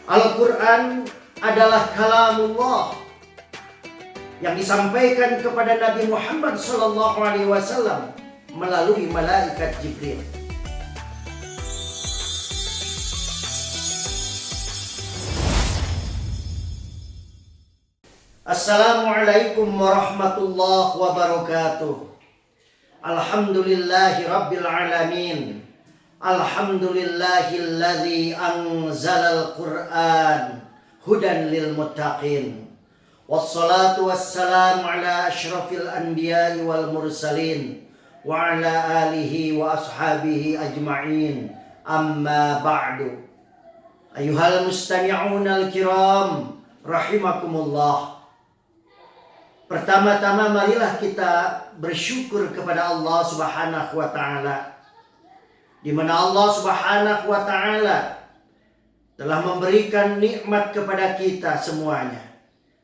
Al-Quran adalah kalamullah yang disampaikan kepada Nabi Muhammad SAW melalui malaikat Jibril. Assalamualaikum warahmatullahi wabarakatuh. Alhamdulillahi rabbil alamin. Alhamdulillahilladzi anzalal Qur'an hudan lil muttaqin. Wassalatu wassalamu ala asyrafil anbiya'i wal mursalin wa ala alihi wa ashabihi ajma'in. Amma ba'du. Ayuhal mustami'unal kiram rahimakumullah. Pertama-tama marilah kita bersyukur kepada Allah Subhanahu wa taala, di mana Allah Subhanahu wa taala telah memberikan nikmat kepada kita semuanya,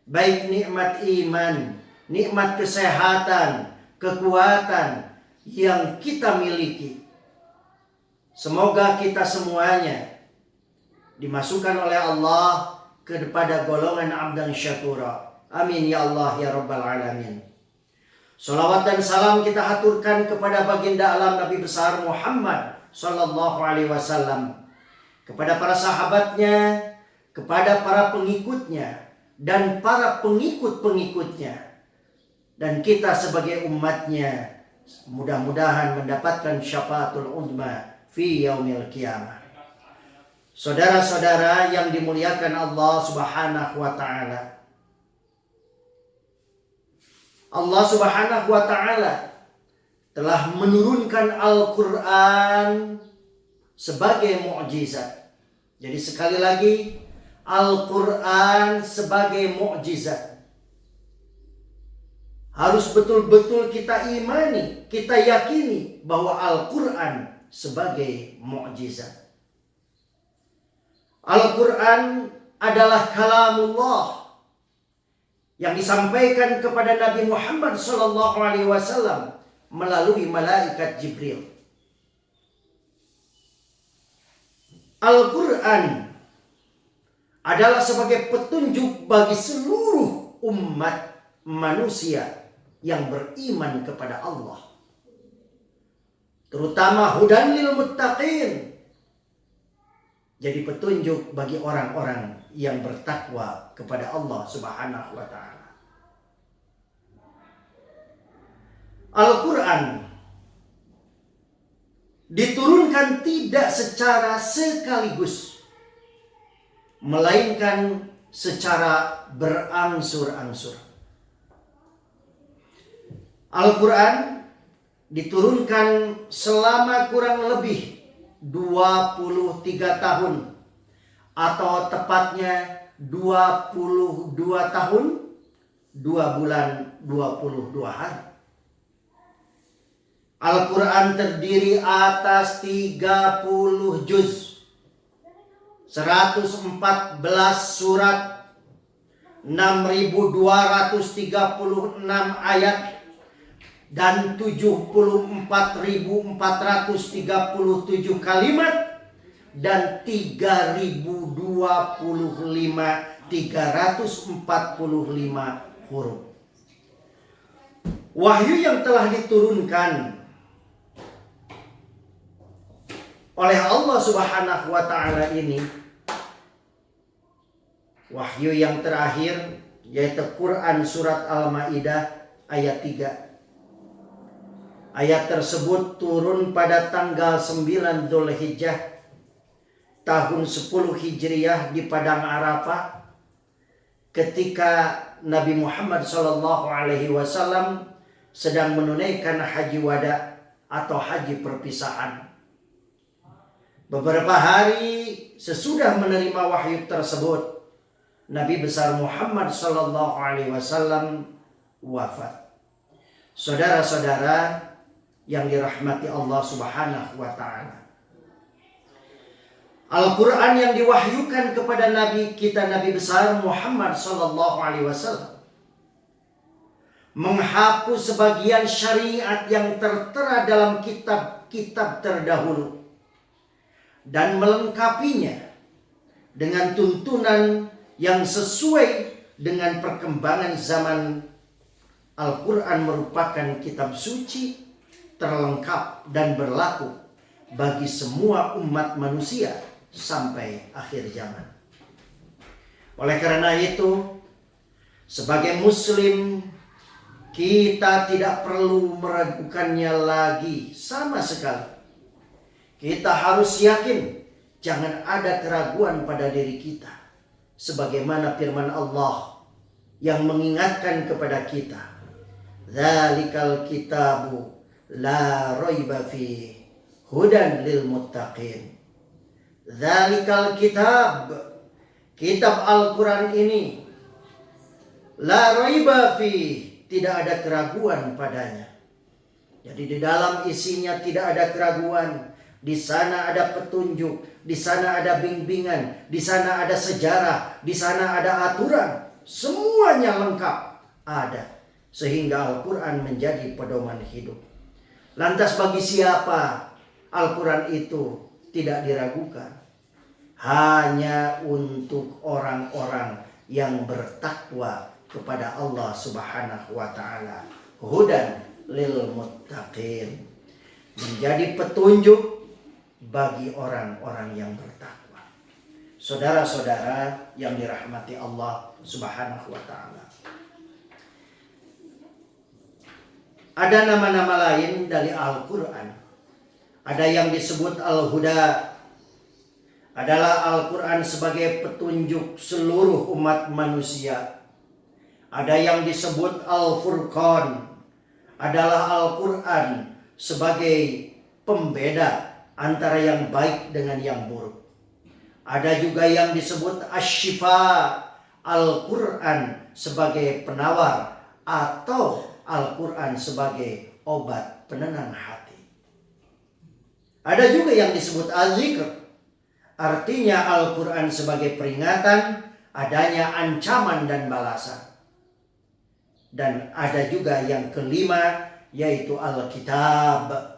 baik nikmat iman, nikmat kesehatan, kekuatan yang kita miliki. Semoga kita semuanya dimasukkan oleh Allah kepada golongan abdan syakura. Amin ya Allah ya Rabbal alamin. Salawat dan salam kita haturkan kepada baginda alam Nabi besar Muhammad sallallahu alaihi wasallam, kepada para sahabatnya, kepada para pengikutnya dan para pengikut-pengikutnya, dan kita sebagai umatnya mudah-mudahan mendapatkan syafaatul uzma fi yaumil qiyamah. Saudara-saudara yang dimuliakan Allah Subhanahu wa taala, Allah Subhanahu wa taala telah menurunkan Al-Quran sebagai mukjizat. Jadi sekali lagi, Al-Quran sebagai mukjizat. Harus betul-betul kita imani, kita yakini bahwa Al-Quran sebagai mukjizat. Al-Quran adalah kalamullah yang disampaikan kepada Nabi Muhammad SAW melalui malaikat Jibril. Al-Quran adalah sebagai petunjuk bagi seluruh umat manusia yang beriman kepada Allah, terutama hudan lil muttaqin, jadi petunjuk bagi orang-orang yang bertakwa kepada Allah Subhanahu wa taala. Al-Quran diturunkan tidak secara sekaligus, melainkan secara berangsur-angsur. Al-Quran diturunkan selama kurang lebih 23 tahun, atau tepatnya 22 tahun 2 bulan 22 hari. Al-Quran terdiri atas 30 juz, 114 surat, 6.236 ayat, dan 74.437 kalimat, dan 345 huruf. Wahyu yang telah diturunkan oleh Allah Subhanahu wa taala ini, wahyu yang terakhir yaitu Quran surat Al-Maidah ayat 3. Ayat tersebut turun pada tanggal 9 Dzulhijjah tahun 10 Hijriah di Padang Arafah, ketika Nabi Muhammad SAW sedang menunaikan haji wada atau haji perpisahan. Beberapa hari sesudah menerima wahyu tersebut, Nabi besar Muhammad SAW wafat. Saudara-saudara yang dirahmati Allah Subhanahu wa taala, Al-Quran yang diwahyukan kepada Nabi kita, Nabi besar Muhammad SAW, menghapus sebagian syariat yang tertera dalam kitab-kitab terdahulu dan melengkapinya dengan tuntunan yang sesuai dengan perkembangan zaman. Al-Quran merupakan kitab suci terlengkap dan berlaku bagi semua umat manusia sampai akhir zaman. Oleh karena itu, sebagai muslim, kita tidak perlu meragukannya lagi sama sekali. Kita harus yakin, jangan ada keraguan pada diri kita. Sebagaimana firman Allah yang mengingatkan kepada kita, "Dzalikal kitabu la raiba fi hudan lil muttaqin." Dzalikal kitab, kitab Al-Quran ini, la raiba fi, tidak ada keraguan padanya. Jadi di dalam isinya tidak ada keraguan. Di sana ada petunjuk, di sana ada bimbingan, di sana ada sejarah, di sana ada aturan. Semuanya lengkap ada. Sehingga Al-Quran menjadi pedoman hidup. Lantas bagi siapa Al-Quran itu tidak diragukan? Hanya untuk orang-orang yang bertakwa kepada Allah Subhanahu wa ta'ala. Hudan lil muttaqin. Menjadi petunjuk bagi orang-orang yang bertakwa. Saudara-saudara yang dirahmati Allah Subhanahu wa ta'ala. Ada nama-nama lain dari Al-Quran. Ada yang disebut Al-Huda. Adalah Al-Quran sebagai petunjuk seluruh umat manusia. Ada yang disebut Al-Furqan. Adalah Al-Quran sebagai pembeda antara yang baik dengan yang buruk. Ada juga yang disebut Asy-Syifa. Al-Quran sebagai penawar atau Al-Quran sebagai obat penenang hati. Ada juga yang disebut Az-Zikr. Artinya Al-Quran sebagai peringatan adanya ancaman dan balasan. Dan ada juga yang kelima, yaitu Al-Kitab.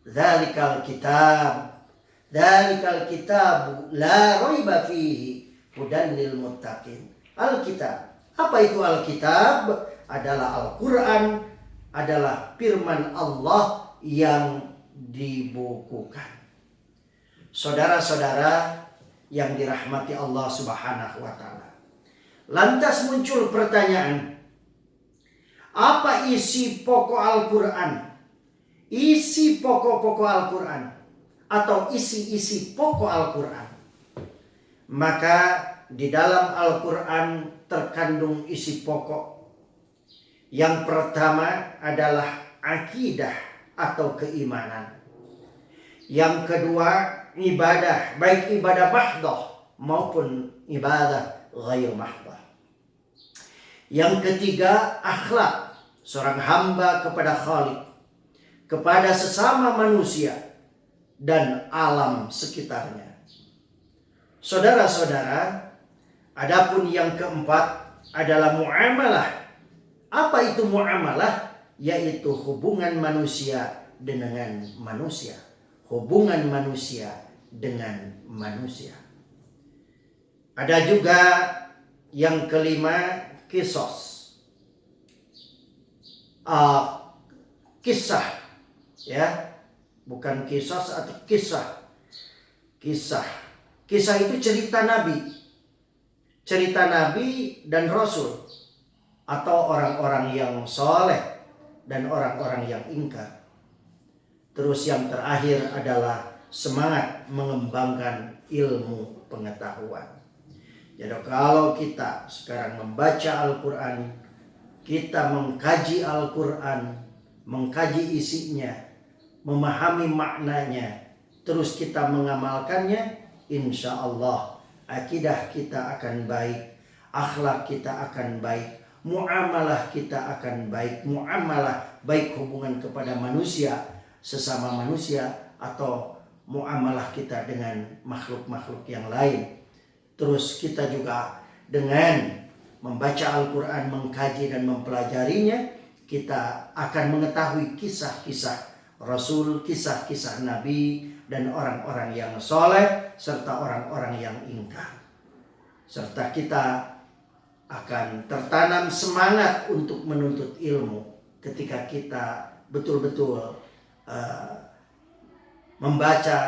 Dzalikal kitab, dzalikal kitabu la raiba fihi hudan lil muttaqin. Al-Kitab. Apa itu Al-Kitab? Adalah Al-Quran, adalah firman Allah yang dibukukan. Saudara-saudara yang dirahmati Allah Subhanahu wa ta'ala. Lantas muncul pertanyaan, apa isi pokok Al-Quran? Isi pokok-pokok Al-Quran atau isi-isi pokok Al-Quran. Maka di dalam Al-Quran terkandung isi pokok. Yang pertama adalah akidah atau keimanan. Yang kedua ibadah, baik ibadah mahdoh maupun ibadah ghair mahdoh. Yang ketiga akhlak seorang hamba kepada Khalik, kepada sesama manusia dan alam sekitarnya. Saudara-saudara, adapun yang keempat adalah muamalah. Apa itu muamalah? Yaitu hubungan manusia dengan manusia. Hubungan manusia dengan manusia. Ada juga yang kelima, kisos. Kisah. Ya, bukan kisos atau kisah. Kisah itu cerita Nabi. Cerita Nabi dan Rasul. Atau orang-orang yang soleh dan orang-orang yang ingkar. Terus yang terakhir adalah semangat mengembangkan ilmu pengetahuan. Jadi kalau kita sekarang membaca Al-Quran, kita mengkaji Al-Quran, mengkaji isinya, memahami maknanya, terus kita mengamalkannya, insya Allah akidah kita akan baik, akhlak kita akan baik, muamalah kita akan baik. Muamalah baik hubungan kepada manusia, sesama manusia, atau muamalah kita dengan makhluk-makhluk yang lain. Terus kita juga dengan membaca Al-Quran, mengkaji dan mempelajarinya, kita akan mengetahui kisah-kisah Rasul, kisah-kisah Nabi, dan orang-orang yang soleh serta orang-orang yang ingkar. Serta kita akan tertanam semangat untuk menuntut ilmu ketika kita betul-betul membaca,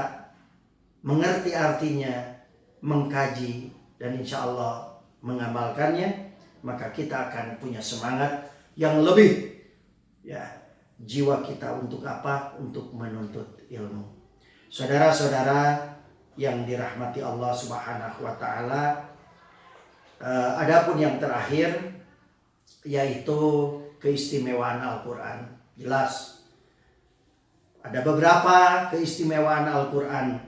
mengerti artinya, mengkaji, dan insya Allah mengamalkannya, maka kita akan punya semangat yang lebih. Ya, jiwa kita untuk apa? Untuk menuntut ilmu. Saudara-saudara yang dirahmati Allah Subhanahu wa taala, adapun yang terakhir yaitu keistimewaan Al-Qur'an. Jelas ada beberapa keistimewaan Al-Qur'an.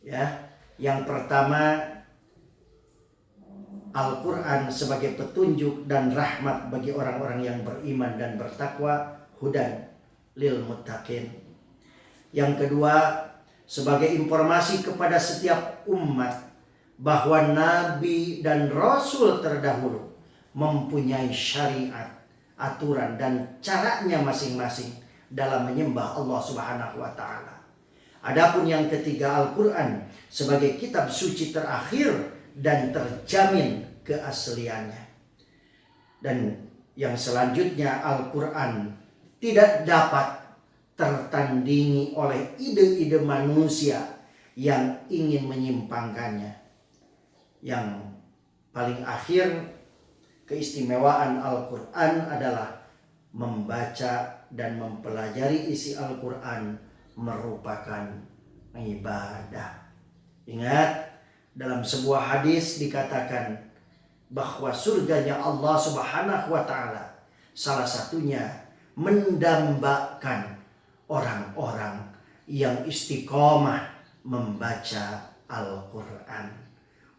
Ya, yang pertama, Al-Quran sebagai petunjuk dan rahmat bagi orang-orang yang beriman dan bertakwa, hudan lil muttaqin. Yang kedua, sebagai informasi kepada setiap umat bahwa nabi dan rasul terdahulu mempunyai syariat, aturan dan caranya masing-masing dalam menyembah Allah Subhanahu wa taala. Adapun yang ketiga, Al-Quran sebagai kitab suci terakhir dan terjamin keasliannya. Dan yang selanjutnya, Al-Quran tidak dapat tertandingi oleh ide-ide manusia yang ingin menyimpangkannya. Yang paling akhir, keistimewaan Al-Quran adalah membaca dan mempelajari isi Al-Quran merupakan ibadah. Ingat, dalam sebuah hadis dikatakan bahwa surganya Allah Subhanahu wa taala salah satunya mendambakan orang-orang yang istiqomah membaca Al-Quran.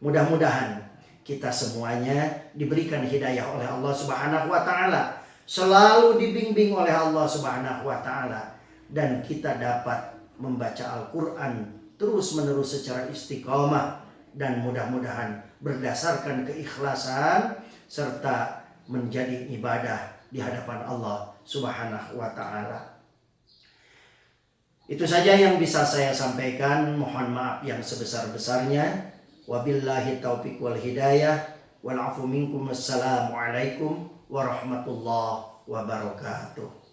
Mudah-mudahan kita semuanya diberikan hidayah oleh Allah Subhanahu wa taala, selalu dibimbing oleh Allah Subhanahu wa taala, dan kita dapat membaca Al-Quran terus-menerus secara istiqomah, dan mudah-mudahan berdasarkan keikhlasan serta menjadi ibadah di hadapan Allah Subhanahu wa taala. Itu saja yang bisa saya sampaikan. Mohon maaf yang sebesar-besarnya. Wabillahi taufiq wal hidayah. Wal afu minkum. Wassalamualaikum warahmatullahi wabarakatuh.